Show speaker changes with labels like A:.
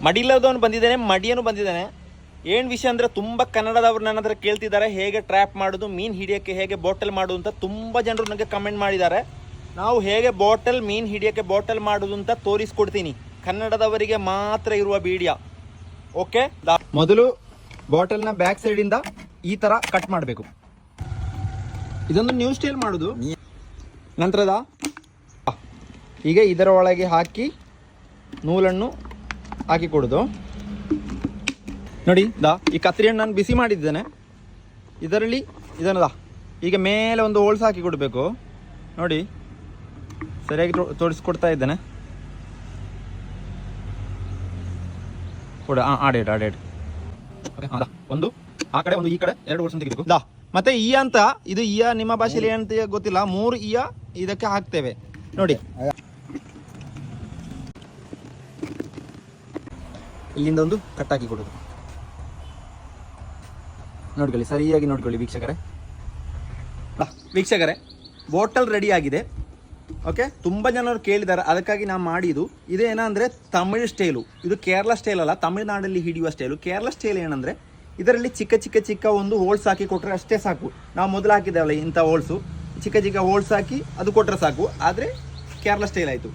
A: ಮಡಿಲ್ಲದವನು ಬಂದಿದ್ದಾನೆ, ಮಡಿಯನು ಬಂದಿದ್ದಾನೆ. ಏನು ವಿಷಯ ಅಂದರೆ ತುಂಬ ಕನ್ನಡದವ್ರು ನನ್ನ ಹತ್ರ ಕೇಳ್ತಿದ್ದಾರೆ ಹೇಗೆ ಟ್ರ್ಯಾಪ್ ಮಾಡೋದು, ಮೀನು ಹಿಡಿಯೋಕ್ಕೆ ಹೇಗೆ ಬಾಟಲ್ ಮಾಡೋದು ಅಂತ ತುಂಬ ಜನರು ನನಗೆ ಕಮೆಂಟ್ ಮಾಡಿದ್ದಾರೆ. ನಾವು ಹೇಗೆ ಮೀನು ಹಿಡಿಯೋಕ್ಕೆ ಬಾಟಲ್ ಮಾಡೋದು ಅಂತ ತೋರಿಸ್ಕೊಡ್ತೀನಿ. ಕನ್ನಡದವರಿಗೆ ಮಾತ್ರ ಇರುವ ವಿಡಿಯೋ. ಓಕೆ,
B: ಮೊದಲು ಬಾಟಲ್ನ ಬ್ಯಾಕ್ ಸೈಡಿಂದ ಈ ಥರ ಕಟ್ ಮಾಡಬೇಕು. ಇದೊಂದು ನ್ಯೂ ಸ್ಟೈಲ್ ಮಾಡೋದು. ನಂತರದ ಈಗ ಇದರ ಒಳಗೆ ಹಾಕಿ ನೂಲನ್ನು ಹಾಕಿ ಕೊಡೋದು. ನೋಡಿ ಈ ಕತ್ತರಿಯನ್ನು ನಾನು ಬಿಸಿ ಮಾಡಿದ್ದೇನೆ. ಇದರಲ್ಲಿ ಇದನ್ನದ ಈಗ ಮೇಲೆ ಒಂದು ಹೋಲ್ಸ್ ಹಾಕಿ ಕೊಡಬೇಕು. ನೋಡಿ ಸರಿಯಾಗಿ ತೋರಿಸ್ಕೊಡ್ತಾ ಇದ್ದೇನೆ. ಕೊಡ ಆಡೇಡ್ ಒಂದು ಆ ಕಡೆ ಒಂದು ಈ ಕಡೆ 2 ಹೋಲ್ಸ್ ತೆಗಿಬೇಕು. ಮತ್ತೆ ಈ ಅಂತ ಇದು ಇಯ ನಿಮ್ಮ ಭಾಷೆಯಲ್ಲಿ ಏನಂತ ಗೊತ್ತಿಲ್ಲ. 3 ಇಯ ಇದಕ್ಕೆ ಹಾಕ್ತೇವೆ. ನೋಡಿ ಇಲ್ಲಿಂದ ಒಂದು ಕಟ್ ಹಾಕಿ ಕೊಡೋದು. ನೋಡ್ಕೊಳ್ಳಿ, ಸರಿಯಾಗಿ ನೋಡ್ಕೊಳ್ಳಿ ವೀಕ್ಷಕರೇ. ಬಾಟಲ್ ರೆಡಿ ಆಗಿದೆ. ಓಕೆ, ತುಂಬ ಜನರು ಕೇಳಿದ್ದಾರೆ, ಅದಕ್ಕಾಗಿ ನಾನು ಮಾಡಿದ್ದು. ಇದೇನಂದರೆ ತಮಿಳ್ ಸ್ಟೈಲು. ಇದು ಕೇರಳ ಸ್ಟೈಲ್ ಅಲ್ಲ, ತಮಿಳುನಾಡಲ್ಲಿ ಹಿಡಿಯುವ ಸ್ಟೈಲು. ಕೇರಳ ಸ್ಟೈಲ್ ಏನಂದರೆ ಇದರಲ್ಲಿ ಚಿಕ್ಕ ಒಂದು ಹೋಲ್ಸ್ ಹಾಕಿ ಕೊಟ್ಟರೆ ಅಷ್ಟೇ ಸಾಕು. ನಾವು ಮೊದಲು ಹಾಕಿದ್ದೇವಲ್ಲ ಇಂಥ ಹೋಲ್ಸು, ಚಿಕ್ಕ ಹೋಲ್ಸ್ ಹಾಕಿ ಅದು ಕೊಟ್ಟರೆ ಸಾಕು. ಆದರೆ ಕೇರಳ ಸ್ಟೈಲ್ ಆಯಿತು.